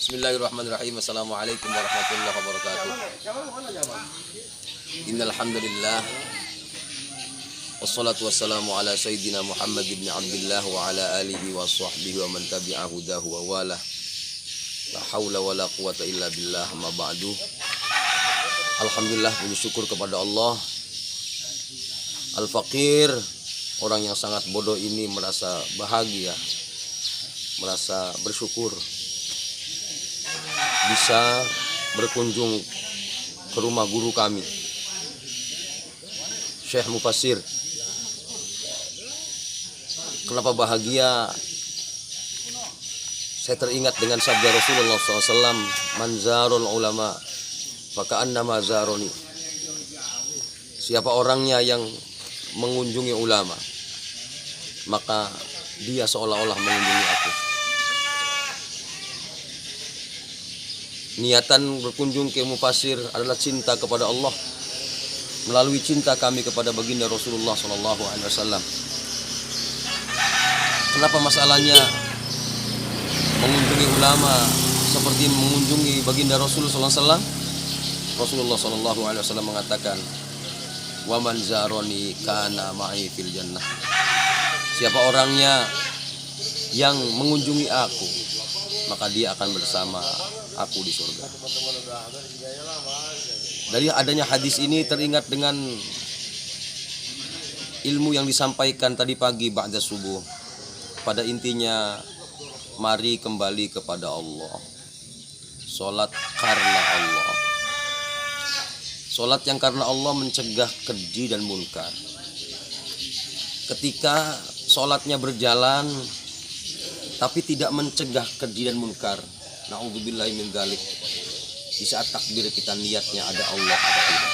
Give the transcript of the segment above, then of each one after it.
Bismillahirrahmanirrahim. Assalamualaikum warahmatullahi wabarakatuh. Innal hamdalillah wassalatu wassalamu ala sayyidina Muhammad ibn Abdullah wa ala alihi wa sahbihi wa man tabi'a hudahu wa wala. La haula wala quwata illa billah, ma ba'du. Alhamdulillah, puji syukur kepada Allah. Al-Faqir, orang yang sangat bodoh ini merasa bahagia, merasa bersyukur bisa berkunjung ke rumah guru kami, Syekh Mufassir. Kenapa bahagia? Saya teringat dengan sabda Rasulullah SAW, "Man zarul ulama, faka'annama zaroni." Siapa orangnya yang mengunjungi ulama, maka dia seolah-olah mengunjungi aku. Niatan berkunjung ke Mufassir adalah cinta kepada Allah, melalui cinta kami kepada baginda Rasulullah SAW. Kenapa masalahnya mengunjungi ulama seperti mengunjungi baginda Rasulullah SAW? Rasulullah SAW mengatakan, "Wa man zaroni kana ma'i fil jannah." Siapa orangnya yang mengunjungi aku, maka dia akan bersama aku di surga. Dari adanya hadis ini teringat dengan ilmu yang disampaikan tadi pagi ba'da subuh. Pada intinya, mari kembali kepada Allah. Salat karena Allah. Salat yang karena Allah mencegah keji dan munkar. Ketika salatnya berjalan tapi tidak mencegah keji dan munkar, na'udzubillahi min dzalik. Di saat takbir kita niatnya ada Allah, ada tidak.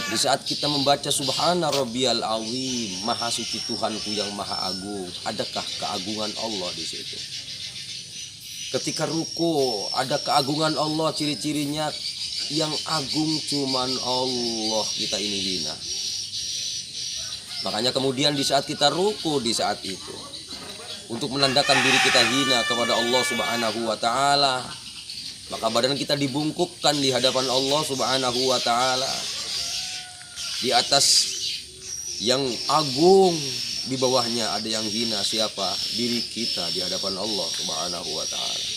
Di saat kita membaca Subhana Rabbiyal Azim, Maha Suci Tuhanku yang Maha Agung, adakah keagungan Allah di situ? Ketika ruku, ada keagungan Allah, ciri-cirinya yang agung cuman Allah, kita ini hina. Makanya kemudian di saat kita ruku di saat itu, untuk menandakan diri kita hina kepada Allah Subhanahu wa ta'ala, maka badan kita dibungkukkan di hadapan Allah Subhanahu wa ta'ala. Di atas yang agung, di bawahnya ada yang hina. Siapa? Diri kita di hadapan Allah Subhanahu wa ta'ala.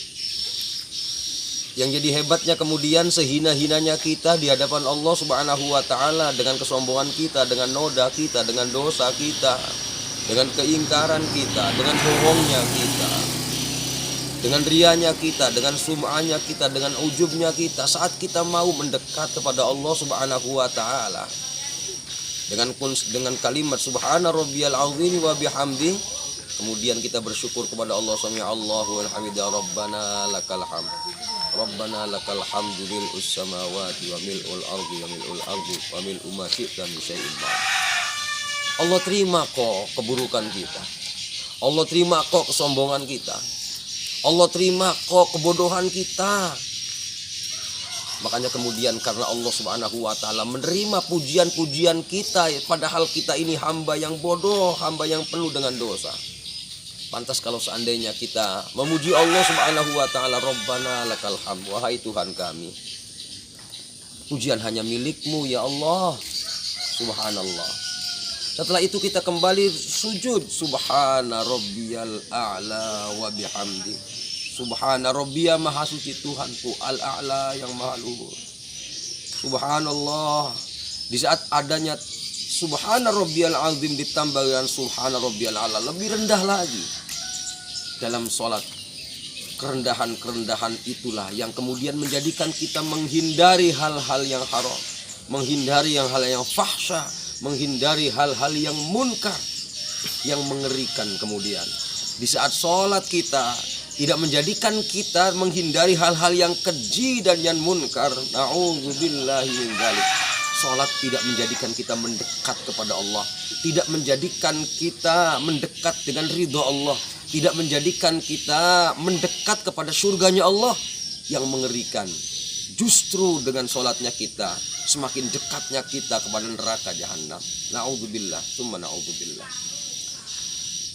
Yang jadi hebatnya kemudian, sehina-hinanya kita di hadapan Allah Subhanahu wa ta'ala, dengan kesombongan kita, dengan noda kita, dengan dosa kita, dengan keingkaran kita, dengan bohongnya kita, dengan rianya kita, dengan sum'ahnya kita, dengan ujubnya kita, saat kita mau mendekat kepada Allah Subhanahu wa ta'ala dengan kalimat Subhana Rabbiyal Azim wa bihamdi, kemudian kita bersyukur kepada Allah, Sami'allahu wa hamidah, Rabbana lakal hamd, Rabbana lakal hamdu mil'us samawati wa mil'ul ardi wa mil'ul ardi wa mil'u ma syi'ta min syai'in ba'd. Allah terima kok keburukan kita. Allah terima kok kesombongan kita. Allah terima kok kebodohan kita. Makanya kemudian karena Allah Subhanahu wa ta'ala menerima pujian-pujian kita, padahal kita ini hamba yang bodoh, hamba yang penuh dengan dosa. Pantas kalau seandainya kita memuji Allah Subhanahu wa ta'ala, Rabbana lakal hamd, wahai Tuhan kami, pujian hanya milik-Mu ya Allah. Subhanallah. Setelah itu kita kembali sujud, Subhana Rabbiyal a'la wa bihamdi. Subhana Rabbiyya, Maha Suci Tuhanku, al-a'la yang maha luhur. Subhanallah. Di saat adanya Subhana Rabbiyal Azim ditambah dengan Subhana Rabbiyal a'la, lebih rendah lagi dalam sholat. Kerendahan-kerendahan itulah yang kemudian menjadikan kita menghindari hal-hal yang haram, menghindari hal yang fahsya, menghindari hal-hal yang munkar, yang mengerikan. Kemudian di saat sholat kita tidak menjadikan kita menghindari hal-hal yang keji dan yang munkar, na'udzubillahi min dzalik. Sholat tidak menjadikan kita mendekat kepada Allah, tidak menjadikan kita mendekat dengan ridho Allah, tidak menjadikan kita mendekat kepada surganya Allah yang mengerikan. Justru dengan sholatnya kita semakin dekatnya kita kepada neraka jahanam. Na'udzubillah, summa na'udzubillah.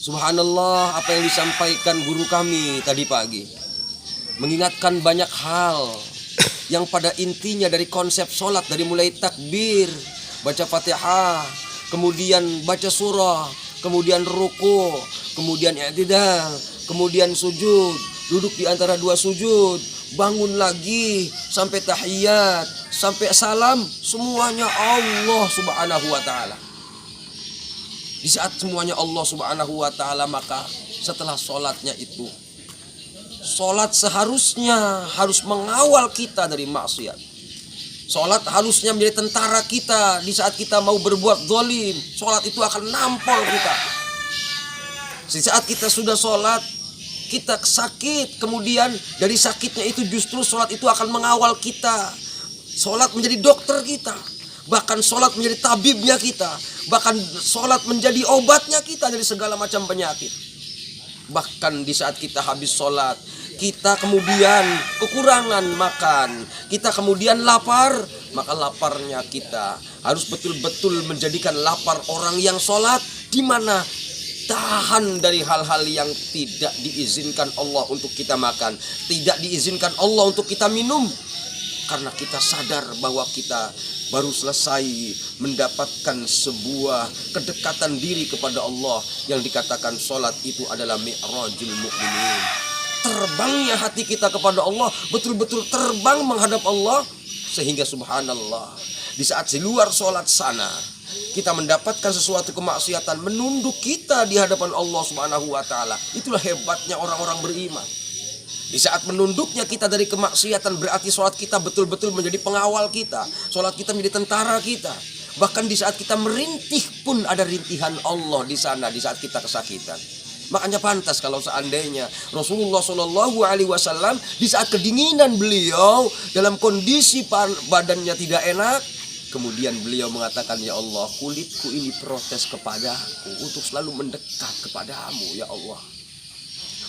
Subhanallah, apa yang disampaikan guru kami tadi pagi. mengingatkan banyak hal yang pada intinya dari konsep sholat, dari mulai takbir, baca Fatihah, kemudian baca surah, kemudian ruku, kemudian i'tidal, kemudian sujud, duduk di antara dua sujud, bangun lagi sampai tahiyat, sampai salam, semuanya Allah Subhanahu wa taala. Di saat semuanya Allah Subhanahu wa taala, maka setelah sholatnya itu, sholat seharusnya harus mengawal kita dari maksiat. Sholat harusnya menjadi tentara kita di saat kita mau berbuat zalim. Sholat itu akan nampol kita. Di saat kita sudah sholat, kita sakit, kemudian dari sakitnya itu justru sholat itu akan mengawal kita. Sholat menjadi dokter kita, bahkan sholat menjadi tabibnya kita, bahkan sholat menjadi obatnya kita dari segala macam penyakit. Bahkan di saat kita habis sholat, kita kemudian kekurangan makan, kita kemudian lapar, maka laparnya kita harus betul-betul menjadikan lapar orang yang sholat, di mana tahan dari hal-hal yang tidak diizinkan Allah untuk kita makan, tidak diizinkan Allah untuk kita minum, karena kita sadar bahwa kita baru selesai mendapatkan sebuah kedekatan diri kepada Allah yang dikatakan sholat itu adalah mi'rajul mu'minin. Terbangnya hati kita kepada Allah, betul-betul terbang menghadap Allah, sehingga subhanallah, di saat di luar sholat sana kita mendapatkan sesuatu kemaksiatan menunduk kita di hadapan Allah Subhanahu wa taala. Itulah hebatnya orang-orang beriman. Di saat menunduknya kita dari kemaksiatan, berarti sholat kita betul-betul menjadi pengawal kita. Sholat kita menjadi tentara kita. Bahkan di saat kita merintih pun ada rintihan Allah di sana di saat kita kesakitan. Makanya pantas kalau seandainya Rasulullah SAW di saat kedinginan beliau dalam kondisi badannya tidak enak, kemudian beliau mengatakan, ya Allah, kulitku ini protes kepadaku untuk selalu mendekat kepadamu, ya Allah.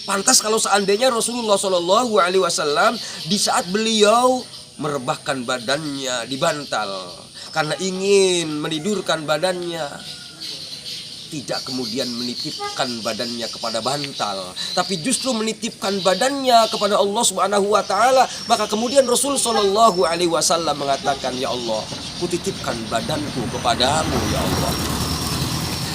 Pantas kalau seandainya Rasulullah SAW di saat beliau merebahkan badannya di bantal karena ingin menidurkan badannya, tidak kemudian menitipkan badannya kepada bantal, tapi justru menitipkan badannya kepada Allah Subhanahu wa taala. Maka kemudian Rasul SAW mengatakan, ya Allah, kutitipkan badanku kepadamu, ya Allah.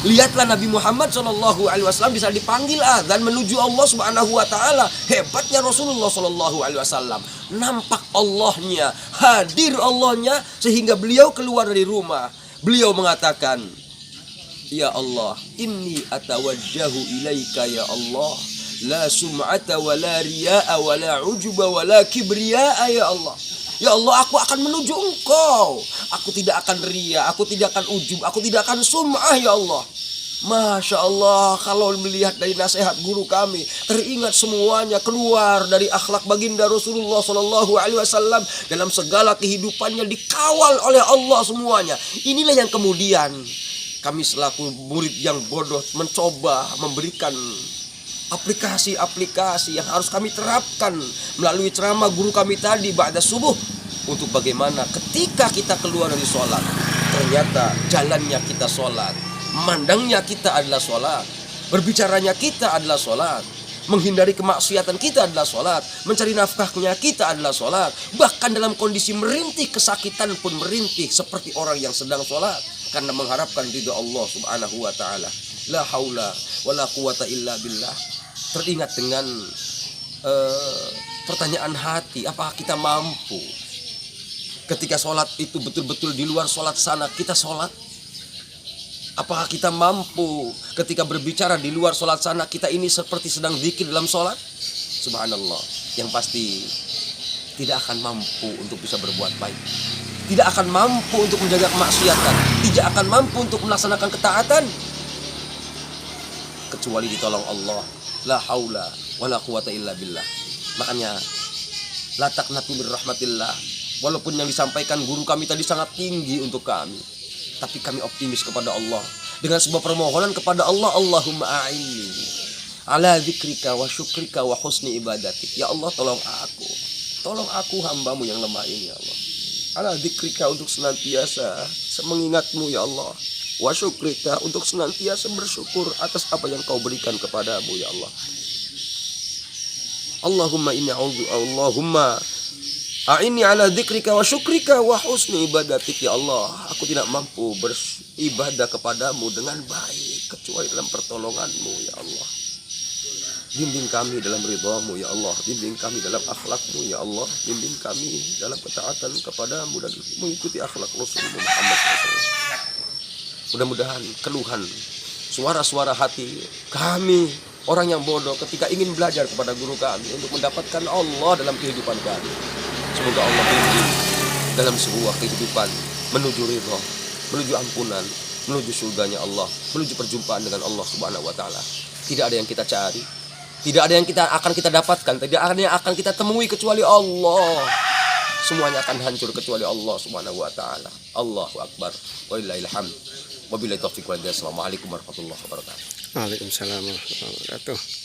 Lihatlah Nabi Muhammad SAW bisa dipanggil azan menuju Allah Subhanahu wa taala. Hebatnya Rasulullah SAW. Nampak Allahnya, hadir Allahnya, sehingga beliau keluar dari rumah. Beliau mengatakan, ya Allah, inni atawajjahu ilaika ya Allah, la sum'ata wa la riya'a wa la ujuba wa la kibriya'a ya Allah. Ya Allah, aku akan menuju Engkau. Aku tidak akan ria, aku tidak akan ujub, aku tidak akan sum'ah ya Allah. Masya Allah, kalau melihat dari nasihat guru kami, teringat semuanya keluar dari akhlak baginda Rasulullah SAW dalam segala kehidupannya, dikawal oleh Allah semuanya. Inilah yang kemudian kami selaku murid yang bodoh mencoba memberikan aplikasi-aplikasi yang harus kami terapkan melalui ceramah guru kami tadi ba'da subuh, untuk bagaimana ketika kita keluar dari sholat, ternyata jalannya kita sholat, memandangnya kita adalah sholat, berbicaranya kita adalah sholat, menghindari kemaksiatan kita adalah sholat, mencari nafkahnya kita adalah sholat, bahkan dalam kondisi merintih kesakitan pun merintih seperti orang yang sedang sholat, karena mengharapkan ridha Allah Subhanahu wa taala. La haula wala quwata illa billah. Teringat dengan pertanyaan hati, apakah kita mampu ketika sholat itu betul-betul di luar sholat sana kita sholat? Apakah kita mampu ketika berbicara di luar sholat sana kita ini seperti sedang zikir dalam sholat? Subhanallah. Yang pasti tidak akan mampu untuk bisa berbuat baik, tidak akan mampu untuk menjaga kemaksiatan, tidak akan mampu untuk melaksanakan ketaatan, kecuali ditolong Allah. La haula wala quwata illa billah. Makanya la taqnatu mir rahmatillah. Walaupun yang disampaikan guru kami tadi sangat tinggi untuk kami, tapi kami optimis kepada Allah dengan sebuah permohonan kepada Allah, Allahumma a'inni ala dzikrika wa syukrika wa husni ibadatik. Ya Allah, tolong aku hambamu yang lemah ini, ya Allah. Ala dzikrika, untuk senantiasa mengingatmu, ya Allah. Wa syukrika, untuk senantiasa bersyukur atas apa yang kau berikan kepadamu, ya Allah. Allahumma a'inni ala dzikrika wa syukrika wa husni ibadatik. Ya Allah, aku tidak mampu beribadah kepadamu dengan baik kecuali dalam pertolonganmu ya Allah. Bimbing kami dalam ridhamu ya Allah, bimbing kami dalam akhlakmu ya Allah, bimbing kami dalam ketaatan kepadamu dan mengikuti akhlak Rasulullah Muhammad SAW. Mudah-mudahan keluhan, suara-suara hati kami, orang yang bodoh ketika ingin belajar kepada guru kami untuk mendapatkan Allah dalam kehidupan kami, semoga Allah bimbing dalam sebuah kehidupan menuju ridha, menuju ampunan, menuju surganya Allah, menuju perjumpaan dengan Allah Subhanahu wa taala. Tidak ada yang kita cari, tidak ada yang akan kita dapatkan, tidak ada yang akan kita temui kecuali Allah. Semuanya akan hancur kecuali Allah Subhanahu wa taala. Allahu akbar. Wallahil hamd. Wabillahi taufiq wal hidayah. Assalamualaikum warahmatullahi wabarakatuh. Waalaikumsalam warahmatullahi wabarakatuh.